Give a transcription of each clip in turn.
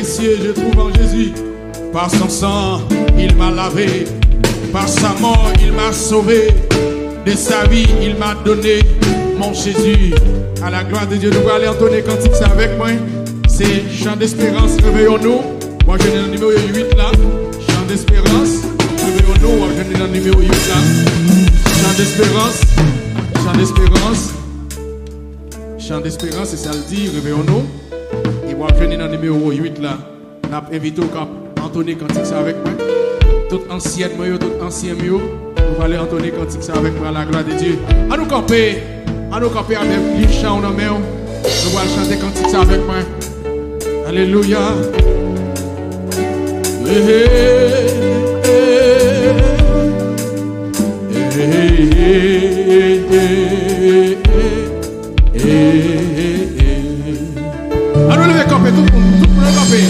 précieux je trouve en Jésus. Par son sang, il m'a lavé. Par sa mort, il m'a sauvé. De sa vie, il m'a donné mon Jésus. À la gloire de Dieu, nous allons aller entonner cantique ça avec moi. C'est chant d'espérance, réveillons-nous. Moi, je suis dans le numéro 8 là. Chant d'espérance, réveillons-nous. Moi, je suis dans le numéro 8 là. Chant d'espérance, chant d'espérance. Chant d'espérance, c'est ça le dit, réveillons-nous. Et moi, je suis dans le numéro 8 là. Nous avons invité au cap entonner cantique ça avec moi. Tout ancien moyo, tout ancien moyo. Nous allons aller entonner cantique ça avec moi à la gloire de Dieu. À nous camper avec les chants en main. Nous allons chanter cantique ça avec moi. Alléluia. Allons lever camper, tout le monde camper.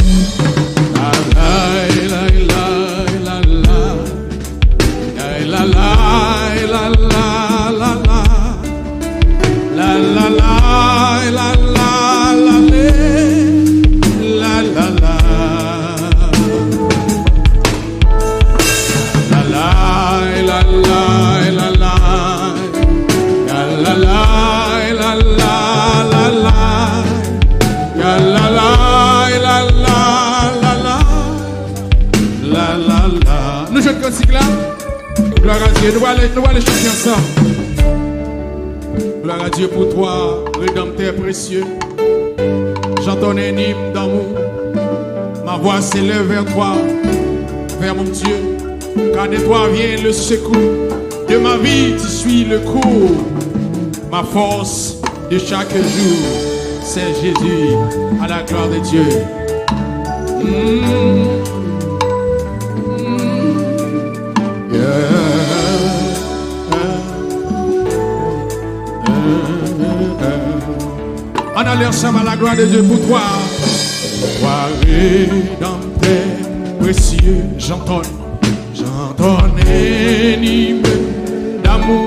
Gloire à Dieu, nous allons aller chanter ensemble. Gloire à Dieu pour toi, Rédempteur précieux. J'entends un hymne d'amour. Ma voix s'élève vers toi, vers mon Dieu. Car de toi vient le secours. De ma vie, tu suis le cours. Ma force de chaque jour, c'est Jésus, à la gloire de Dieu. On allait ensemble à la gloire de Dieu pour toi. Toi, Rédempteur précieux, j'entends un hymne d'amour.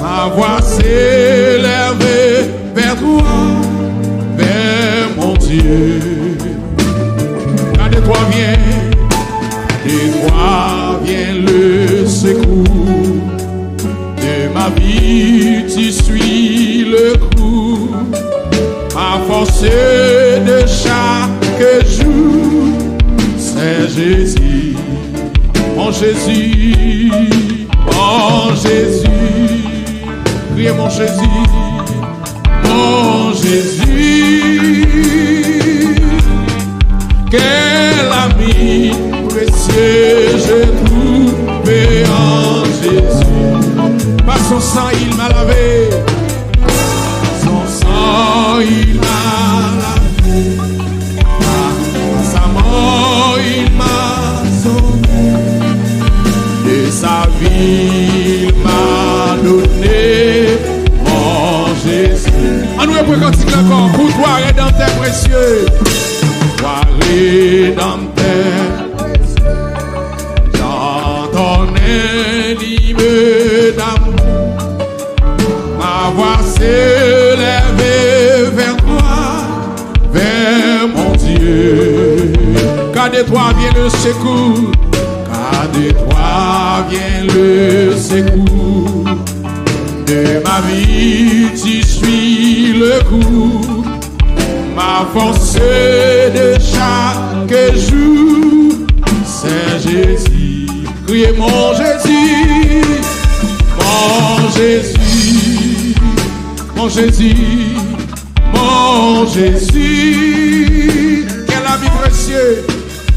Ma voix s'élève vers toi, vers mon Dieu. Car de toi vient le secours. De ma vie, tu suis le cours. Ma force de chaque jour, c'est Jésus, mon Jésus, mon Jésus. Criez mon Jésus, mon Jésus. Quel ami précieux je trouve en Jésus. Par son sang il m'a lavé. Son sang il m'a lavé. Par sa mort il m'a sauvé. De sa vie il m'a donné mon Jésus. On nous reprend cantique encore. Pour toi Rédempteur précieux. Toi Rédempteur. J'entends un hymne d'amour. Ma voix s'élève vers toi, vers mon Dieu. Car de toi vient le secours. Car de toi vient le secours. De ma vie tu suis le cours. Ma force de chaque jour, c'est Jésus. Criez mon Jésus, mon Jésus, mon Jésus, mon Jésus. Quel ami précieux,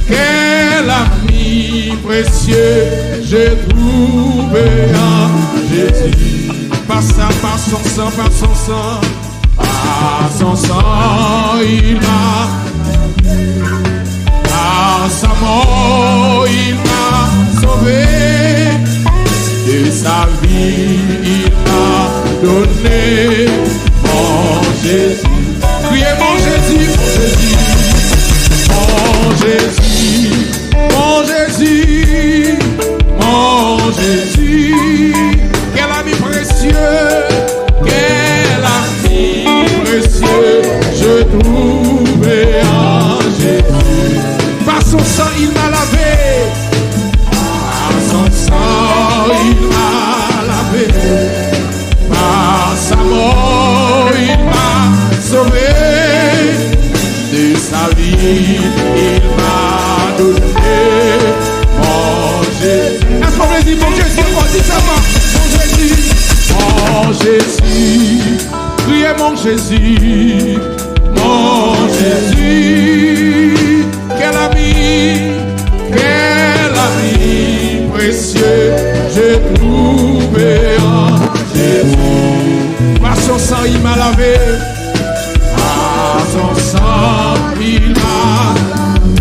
quel ami précieux, je trouve en Jésus. Par son sang, par son sang. Par son sang, il m'a. Par sa mort, il m'a sauvé. De sa vie, il m'a donné mon Jésus. Criez mon Jésus, mon Jésus, mon Jésus, mon Jésus, mon Jésus. Quel ami précieux, quel ami précieux, je trouve en il m'a donné mon Jésus. Est-ce qu'on veut dire mon Jésus? On dit ça, mon Jésus, criez mon Jésus, mon Jésus. Quel ami précieux j'ai trouvé en Jésus. Par son sang il m'a lavé, par son sang il m'a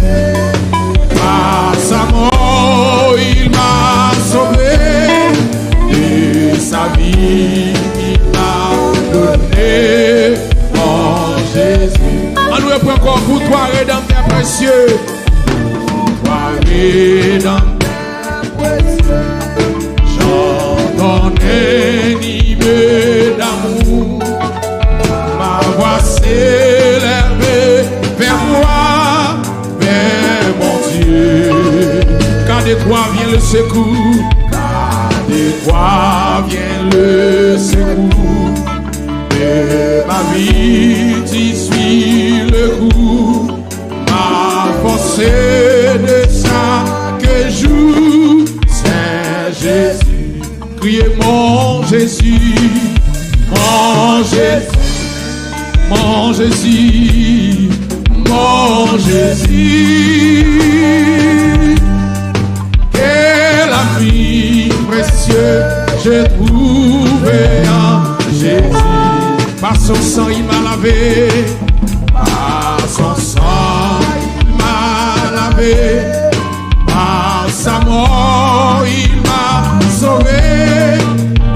lavé, par sa mort il m'a sauvé, et sa vie il m'a donné en Jésus. On nous reprend encore pour toi, rédempteur précieux. Rédempteur précieux, j'entends animé d'amour, ma voix s'élève vers moi, vers mon Dieu. Car de toi vient le secours, car de toi vient le secours, et ma vie t'y suit le coup. Forcé de chaque jour, c'est Jésus. Criez mon Jésus, mon Jésus, mon Jésus, mon Jésus. Quel ami précieux j'ai trouvé en Jésus. Par son sang il m'a lavé, par son sang par sa mort il m'a sauvé,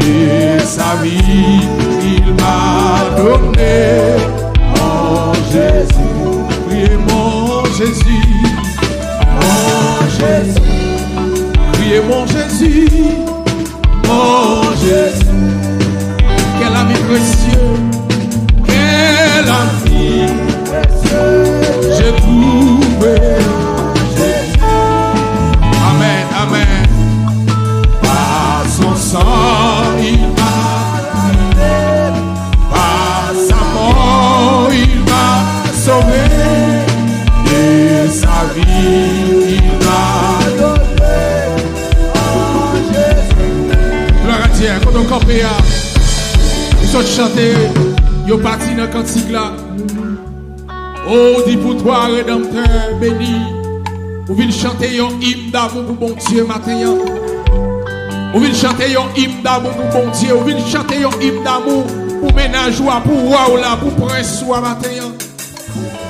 et sa vie il m'a donné en Jésus. Priez mon Jésus, mon Jésus, priez mon Jésus, mon Jésus. Quel ami précieux, quel ami précieux j'ai trouvé. Amen, amen. Par son sang il m'a lavé, par sa mort il m'a sauvé, et sa vie il m'a donné en Jésus. Gloire à Dieu, quand on campé, ils sont chantés, ils ont parti dans le cantique là. Oh, dis pour toi, rédempteur béni. Vous voulez chanter un hymne d'amour pour bon Dieu matin. Vous voulez chanter un hymne d'amour pour bon Dieu. Vous voulez chanter un hymne d'amour pour ménage ou pour roi ou là, pour prince ou matin.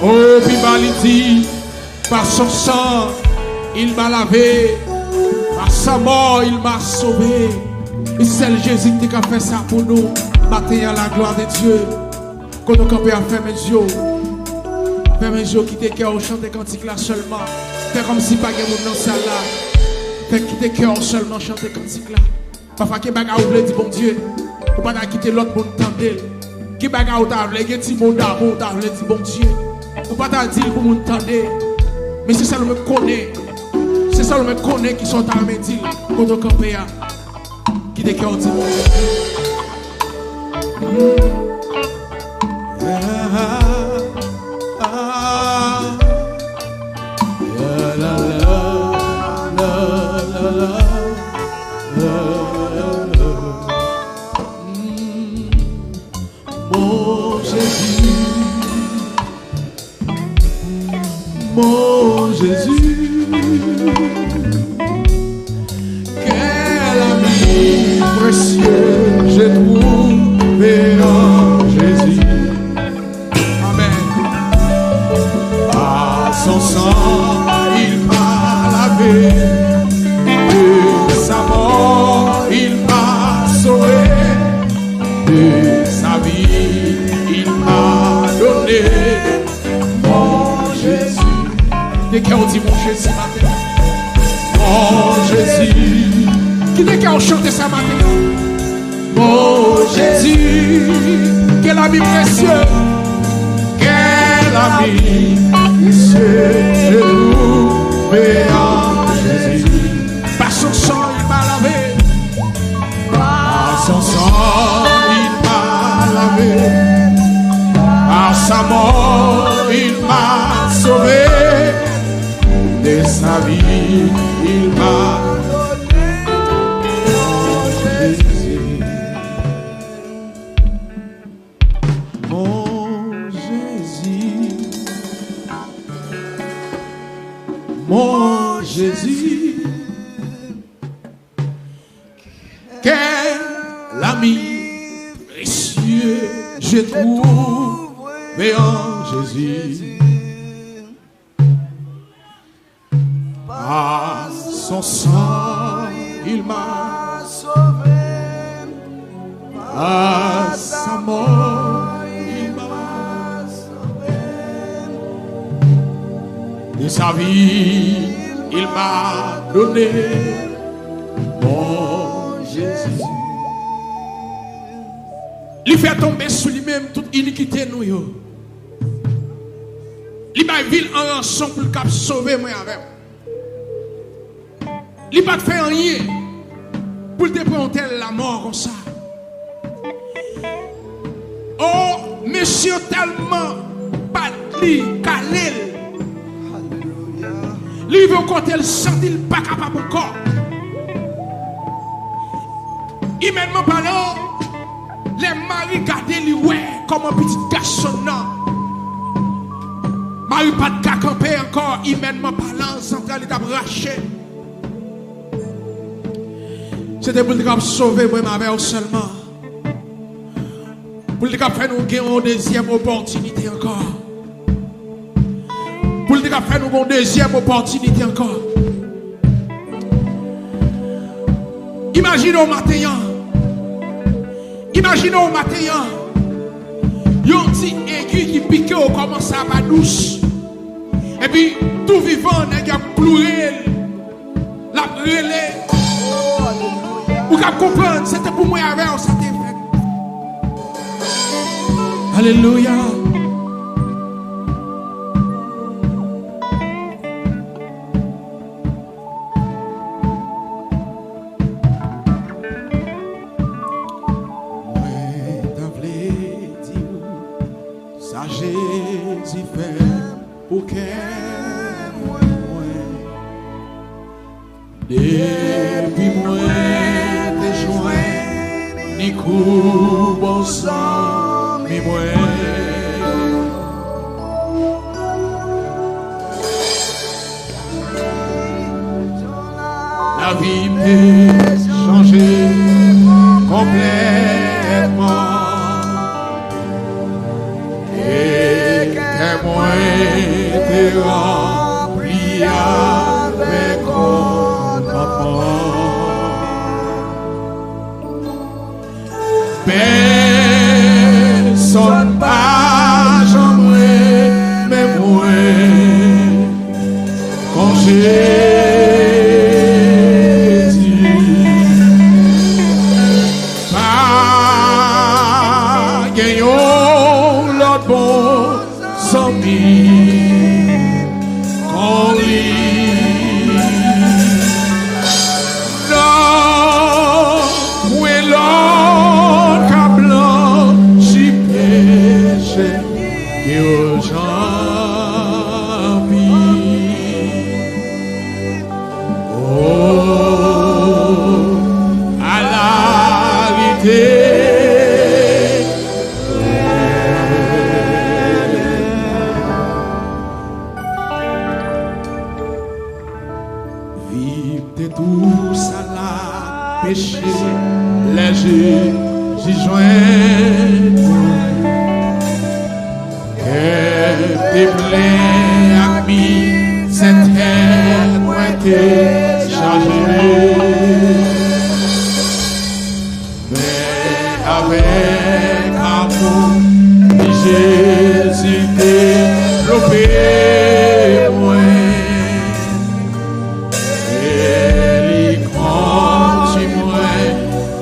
Oh, puis dit, par son sang, il m'a lavé. Par sa mort, il m'a sauvé. Et c'est le Jésus qui a fait ça pour nous. Matin à la gloire de Dieu. Quand on peut faire mes yeux. Faire mes yeux qui te cœur, chanter cantique là seulement. Fais comme si pas de monde dans salle là. Fais quitter cœur seulement chanter cantique là. Parfois qui bagarre ou veut dire bon Dieu. Ou pas quitter l'autre monde tendel. Qui bagarre ou t'a veut dire petit mot d'amour, t'a veut dire bon Dieu. Ou pas t'a dire pour monde tendel. Mais c'est ça le me connaît. C'est ça le me connaît qui sont à me dire quand on campé à. Qui te cœur dit bon Dieu. Mon Jésus, quel ami précieux j'ai trouvé en Jésus. Amen. Par son sang, il m'a lavé, de sa mort, il m'a sauvé, de sa vie, il m'a donné. Qui on dit mon Jésus matin? Mon Jésus. Qui est qui a chanté ça matin? Mon Jésus. Quel ami précieux. Quel ami précieux. Je trouvé en Jésus. Par son sang il m'a lavé. Par son sang il m'a lavé. Par sa mort il m'a sauvé. sa vie, il m'a donné mon Jésus. Mon Jésus, mon Jésus, quel ami précieux je trouve en Jésus. Par son sang, il m'a sauvé. Par sa mort, il m'a sauvé. De sa vie, il m'a donné mon Jésus. Il fait tomber sous lui-même toute iniquité nous. Il m'a ville en rançon pour le sauver moi avec. Il n'a pas fait rien pour te prendre la mort comme ça. Oh, monsieur tellement pas li calé. Lui veut compter le sang, il n'est pas capable encore. Immédiatement parlant, les maris gardent lui ouais comme un petit garçon. Marie pas de camper encore, immédiatement parlant, central est abraché. C'était pour le sauver moi ma mère seulement. Pour le faire nous gagner une deuxième opportunité encore. Pour le faire nous une deuxième opportunité encore. Imaginez au matin. Imaginez au matin. Yon petit aiguille qui pique au commence à ma douce. Et puis tout vivant n'est qu'à pleurer. La brûler. Vous comprenez, c'était pour moi avec ça t'est fait. Alléluia. Ça Jésus fait pour qu'elle moi. Depuis moi te joint, ni coup bon sang, mi moi. La vie peut changer complètement. Et que moi te rempli avec contentement. Personne pas j'aimerais, mais moi quand Jésus pas gagnons l'autre bon sans mille qu'on lit. Non, où est l'autre câblant si péché et aux gens. Péché léger, j'y joins. Que tes plaies amis, cette terre pointée chargée. Mais avec amour, Jésus développé moi.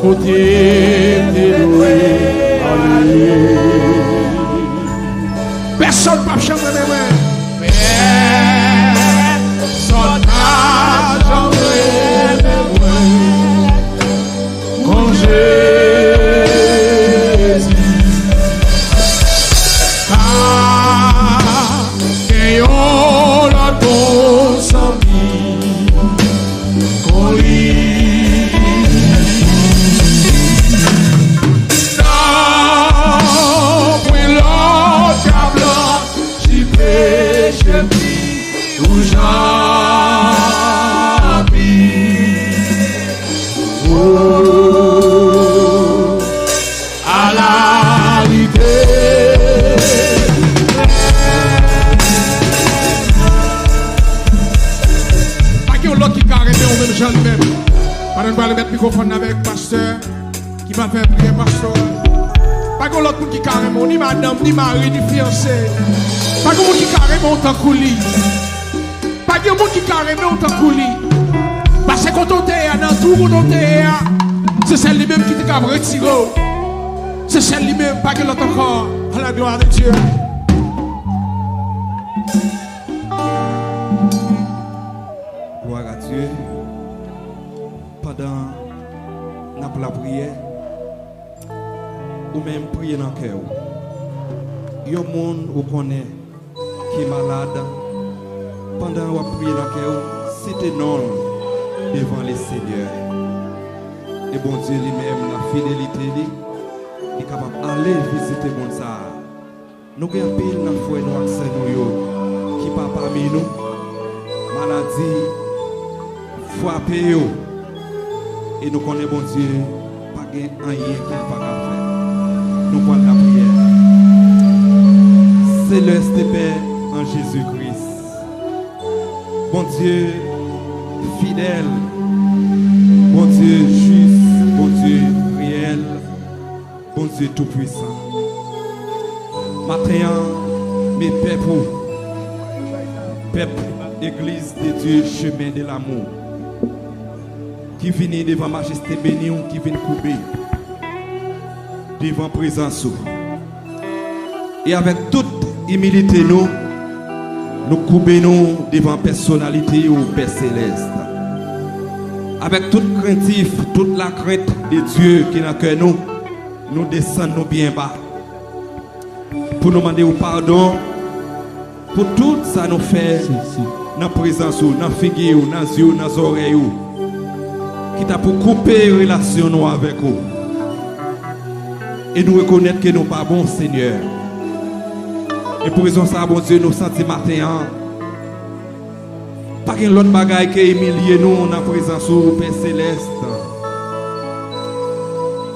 Côté déloué, personne pas chanter de moi. Personne pas chanter de moi. Quand Jésus, ah, que yo dans lui-même. Pendant que nous allons mettre le microphone avec le pasteur qui va faire prier pasteur. Pas que l'autre monde qui carrément, ni madame, ni mari, ni fiancé. Pas que l'autre qui carrément autant coulis. Pas que l'autre qui carrément autant coulis. Parce que quand on est dans tout le monde, c'est celle-là-même qui te retire. C'est celle-là-même, pas que l'autre encore. À la gloire de Dieu. Gloire à Dieu. Pendant la prière, ou même prier dans le cœur. Il y a un monde qui connaît qui est malade. Pendant que vous priez dans le cœur, c'est non devant les seigneurs. Et bon Dieu lui-même, la fidélité, il est capable d'aller visiter le monde. Nous avons un pays dans le foyer, nous qui n'est pas parmi nous. Maladie, frappé. Et nous connaissons bon Dieu, pas rien qu'il ne peut pas faire. Nous prenons la prière. Céleste Père en Jésus-Christ. Bon Dieu fidèle, bon Dieu juste, bon Dieu réel, bon Dieu tout-puissant. Maintenant, mes peuples, peuple, église de Dieu, chemin de l'amour, qui viennent devant majesté bénie, qui viennent couper devant présence. Et avec toute humilité, nous coupons devant personnalité ou Père Céleste. Avec toute craintif, toute la crainte de Dieu qui est dans le cœur, nous descendons bien bas. Pour nous demander pardon pour tout ça nous fait dans la présence, dans la figure, dans les yeux, dans les oreilles. Qui t'a pour couper relation avec vous. Et nous reconnaître que nous pas bons, Seigneur. Et pour raison ça, bon Dieu, nous sentons matin. Pas qu'un autre bagaille qui humilie nous dans la présence du Père Céleste.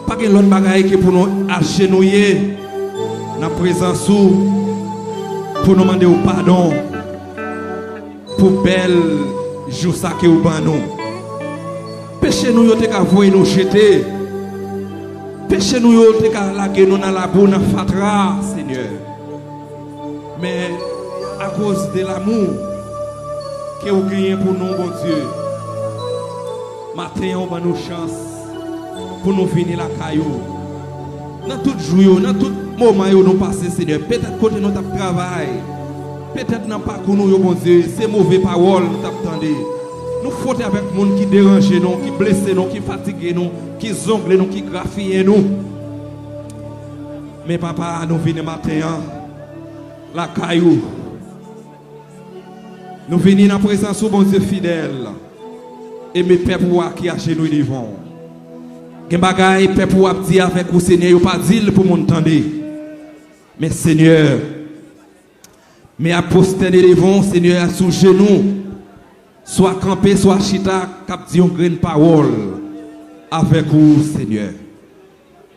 Pas qu'un autre bagaille qui pour nous agenouiller dans la présence pour nous demander pardon pour belle jour ça que vous nous. Péché nous yo te ka voyer nous jeter. Péché nous yo te ka laguer nous dans la boue dans fatra, Seigneur. Mais à cause de l'amour que vous gagnez pour nous, bon Dieu, matin on va nous chance pour nous finir la caillou. Dans tout jour, dans tout moment nous passer, Seigneur. Peut-être côté notre travail, peut-être dans pas nous, bon Dieu, c'est mauvais parole nous t'attendez. Nous fautes avec les gens qui dérangent nous, qui blessent nous, qui fatiguent nous, qui zonglent nous, qui graffient nous. Mais papa, nous venons matin, la caillou. Nous venons dans la présence de bon Dieu fidèle. Et mes peuples qui a chez nous devant. Que bagaille peuple dit avec vous Seigneur, pas dire pour m'entendre. Mais Seigneur, mais à posterner devant Seigneur sous genoux. Soit campé, soit chita, cap dit une grande parole avec vous, Seigneur.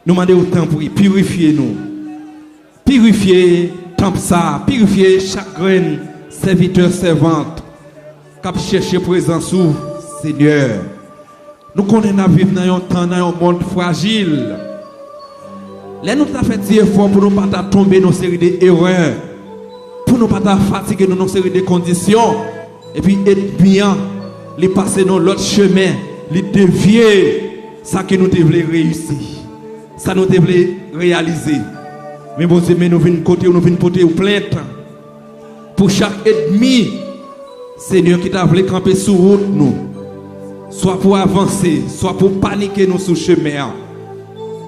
Nous demandons autant pour purifier nous. Purifier temple ça, purifier chaque graine, serviteur, servante, cap chercher présence sous, Seigneur. Nous connaissons à vivre dans un temps, dans un monde fragile. Là, nous avons fait des efforts pour ne pas tomber dans une série d'erreurs, pour ne pas fatiguer dans une série de conditions. Et puis être bien, les passer dans l'autre chemin, les dévier, ça que nous devons réussir, ça nous devons réaliser. Mais bon Dieu, nous venons côté, nous venons porter plainte pour chaque ennemi, Seigneur, qui t'a voulu camper sur route nous, soit pour avancer, soit pour paniquer nous sur le chemin.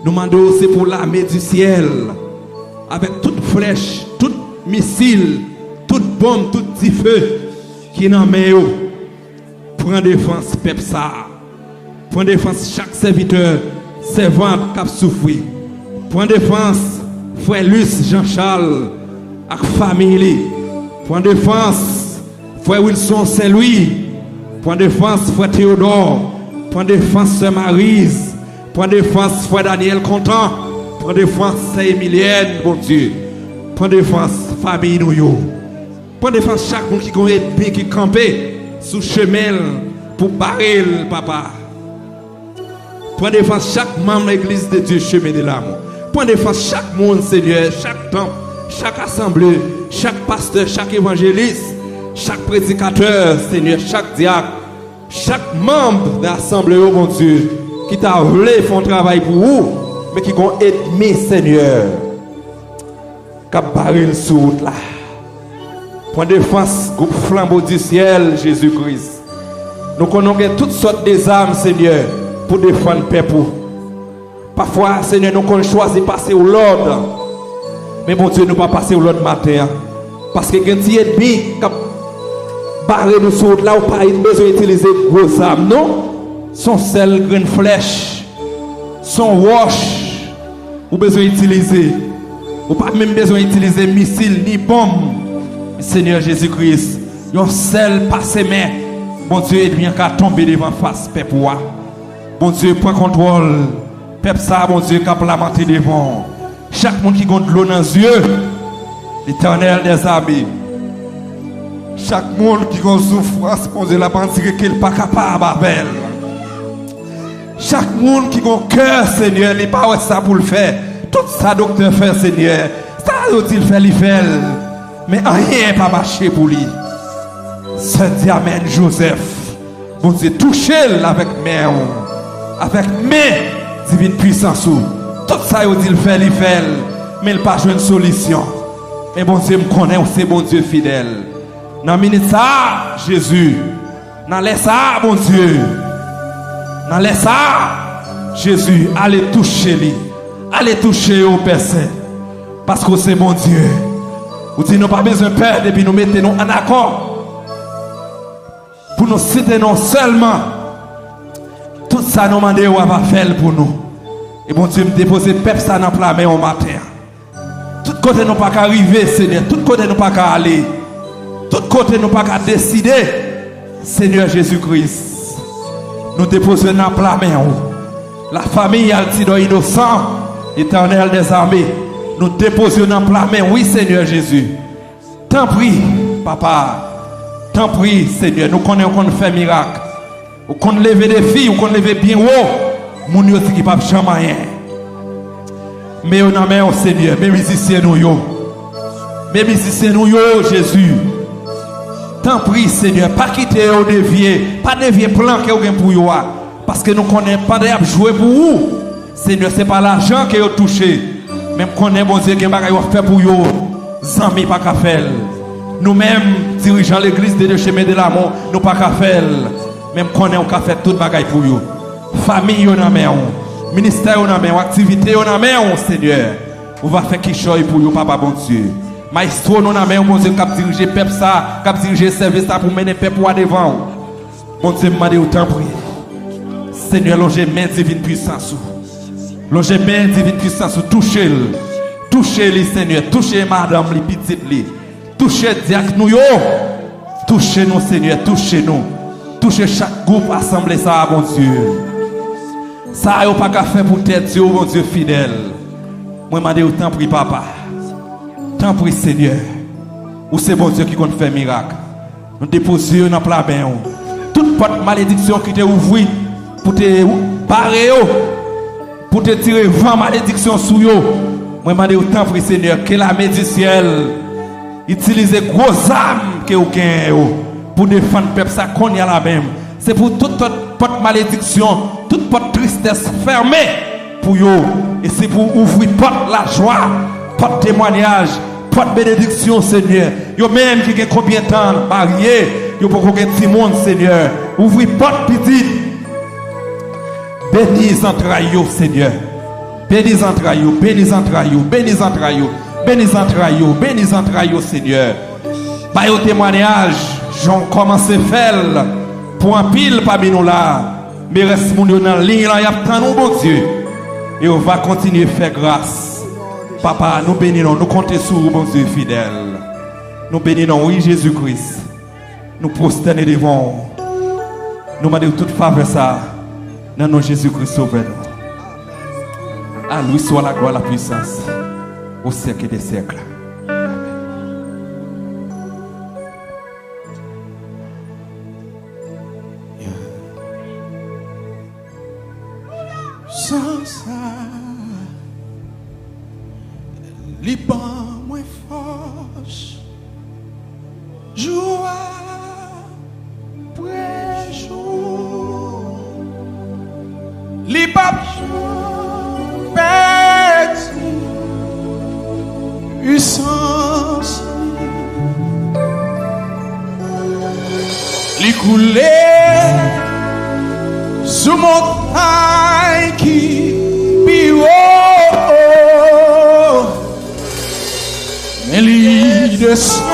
Nous demandons c'est pour l'armée du ciel, avec toute flèche, tout missile, toute bombe, tout petit feu. Qui n'en met où? Prends défense, peuple ça. Prends défense chaque serviteur, servante qui a souffert. Prends défense, frère Luce, Jean-Charles, avec famille. Prends défense, frère Wilson Saint-Louis. Prends défense, frère Théodore. Prends défense, sœur Maryse. Prends défense, frère Daniel Contant. Prends défense, sœur Emilienne, bon Dieu. Prends défense, famille nous. Prends défense chaque monde qui est qui campé sous chemin pour barrer le papa. Prends défense chaque membre de l'église de Dieu, chemin de l'amour. Prends défense chaque monde, Seigneur, chaque temple, chaque assemblée, chaque pasteur, chaque évangéliste, chaque prédicateur, Seigneur, chaque diacre, chaque membre de l'assemblée, oh mon Dieu, qui t'a voulu faire un travail pour vous, mais qui ont ennemi, Seigneur, qui a barré le sous là. Prends défense, groupe flambeau du ciel, Jésus-Christ. Nous connaissons toutes sortes des âmes, Seigneur, pour défendre le peuple. Parfois, Seigneur, nous avons choisi de passer au Lord. Mais mon Dieu, nous ne pas passer au Lord matin. Parce que quand il y a des ennemis qui barré nous sur là, on n'a pas besoin d'utiliser gros âmes. Non, son sel, green flèche, son wash, ou besoin d'utiliser. Ou pas même besoin d'utiliser missiles ni bombes. Seigneur Jésus-Christ, yon sel passé main. Bon Dieu, il vient qu'à tomber devant face, peuple. Bon Dieu, prends contrôle. Peuple ça, bon Dieu, qu'à lamenter devant. Chaque monde qui a de l'eau dans les yeux, l'Éternel des armées. Chaque monde qui a souffrance, bon Dieu, la pensée qu'il n'est pas capable, Babel. Chaque monde qui a un cœur, Seigneur, il n'est pas ça pour le faire. Tout ça, docteur, fait, Seigneur. Ça, il fait, il fait. Mais rien pas marché pour lui. C'est dit Amen, Joseph. Bon Dieu, touchez-le avec main. Avec main, divine puissance. Tout ça, il dit, il fait. Mais il n'a pas joué une solution. Mais bon Dieu, me connaît, c'est bon Dieu fidèle. Dans la minute ça, Jésus. Dans les ça, bon Dieu. Dans les ça, Jésus, allez toucher lui. Allez toucher au personne. Parce que c'est mon Dieu. Vous dites, nous n'avons pas besoin de peur depuis nous mettons en accord. Pour nous citer non seulement. Tout ça nous demande on va faire pour nous. Et bon Dieu me déposer peuple ça dans la main au matin. Tout côté nous pas arriver, Seigneur. Tout côté nous pas aller. Tout côté nous pas décider. Seigneur Jésus-Christ. Nous déposons dans la main. La famille Altido innocent, Éternel des armées. Nous déposons dans la main, oui Seigneur Jésus. T'en prie, papa. T'en prie, Seigneur. Nous connaissons qu'on fait miracle. Nous connaissons lever des filles, nous connaissons lever bien haut. Nous aussi qui ne peuvent jamais rien. Mais on a main au Seigneur. Mes musiciens nous yo. Mes musiciens nous yo, Jésus. T'en prie, Seigneur. Pas quitter au dévier. Pas dévier plan que vous avez pour vous. Parce que nous ne connaissons pas de jouer pour vous. Seigneur, ce n'est pas l'argent qui est touché. Même qu'on est bon Dieu qui va faire pour vous, zami pas qu'à faire. Nous-mêmes, dirigeants l'église de chemin de l'amour, nous pas qu'à faire. Même qu'on est on qu'à faire tout bagaille pour vous. Famille on a main, ministère on a main, activité on a main, Seigneur. On va faire qui choisit pour vous, papa bon Dieu. Maestro on a main, bon Dieu, qui diriger peuple ça, qui diriger service ça pour mener peuple devant. Bon Dieu, m'a dit autant prier. Seigneur, longez main divine puissance. Longez main divine puissance, touchez-le. Touchez-le, Seigneur. Touchez madame, les petites, les. Touchez diacre nous, yo. Touchez-nous, Seigneur. Touchez-nous. Touchez chaque groupe assemblé, ça, bon Dieu. Ça, yo pas qu'à faire pour tête, Dieu, bon Dieu fidèle. Moi, m'a dit autant prie, papa. Tant prie, Seigneur. Ou c'est bon Dieu qui compte faire miracle. Nous déposons dans la main. Toute porte malédiction qui t'est ouverte pour te barrer. Pour te tirer 20 malédictions sur eux. Moi, je dis autant, frère Seigneur, que la main du ciel utilise gros âmes que vous avez pour défendre le peuple, ça qu'on y a la même. C'est pour toute porte malédiction, toute porte tristesse fermée pour eux. Et c'est pour ouvrir porte la joie, porte témoignage, porte bénédiction, Seigneur. Yo même qui a combien de temps marié, yo pour combien de monde, Seigneur. Ouvrir porte petite. Bénis entrailles, Seigneur. Bénis entrailles, bénis entrailles, bénis entrailles, bénis entrailles, bénis entrailles, Seigneur. Par au témoignage, j'en commence à faire pour un pile parmi nous là. Mais reste mon Dieu dans la ligne là, il y a tant de bon Dieu. Et on va continuer à faire grâce. Papa, nous bénissons, nous comptons sur vous, bon Dieu fidèle. Nous bénissons, oui, Jésus-Christ. Nous prosternons devant. Nous demandons toute faveur ça. Dans nom Jésus-Christ sauveur. À lui soit la gloire, la puissance au siècle des siècles. sans ça, li ban moins force, jour après jour, li pas perdu puissance, li coulé sous montagne qui pire, mais li descend